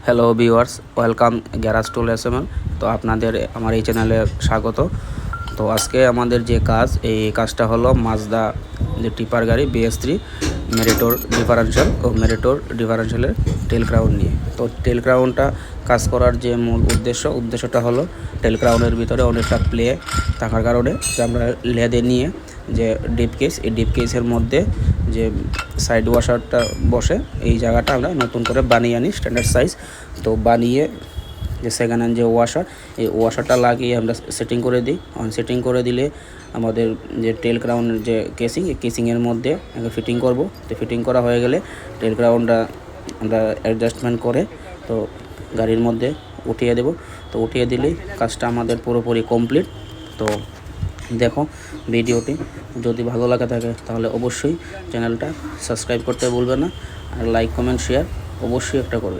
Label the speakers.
Speaker 1: Hello viewers, welcome garage টুল SML. তো আপনাদের আমার এই চ্যানেলে স্বাগত। তো আজকে আমাদের যে কাজ, এই কাজটা হলো মাজদা যে টিপার গাড়ি BS3 মেরিটোর ডিফারেনশিয়াল ও মেরিটোর ডিফারেনশিয়ালের টেল ক্রাউন নিয়ে। তো টেল ক্রাউনটা কাজ করার যে মূল উদ্দেশ্যটা হলো টেল ক্রাউনের ভিতরে অনেকটা প্লে থাকার কারণে যে আমরা লেদে নিয়ে যে ডিপ কেস, এই ডিপ কেসের মধ্যে যে সাইড ওয়াশারটা বসে, এই জায়গাটা আমরা নতুন করে বানিয়ে আনি স্ট্যান্ডার্ড সাইজ। তো বানিয়ে যে সেকেন্ড হ্যান্ড যে ওয়াশার, এই ওয়াশারটা লাগিয়ে আমরা সেটিং করে দিই। সেটিং করে দিলে আমাদের যে টেল ক্রাউনের যে কেসিং, এই কেসিংয়ের মধ্যে ফিটিং করব। তো ফিটিং করা হয়ে গেলে টেল ক্রাউনটা আমরা অ্যাডজাস্টমেন্ট করে তো গাড়ির মধ্যে উঠিয়ে দেব। তো উঠিয়ে দিলেই কাজটা আমাদের পুরোপুরি কমপ্লিট। তো দেখো ভিডিওটি, যদি ভালো লাগে থাকে তাহলে অবশ্যই চ্যানেলটা সাবস্ক্রাইব করতে ভুলবে না, আর লাইক কমেন্ট শেয়ার অবশ্যই একটা করবে।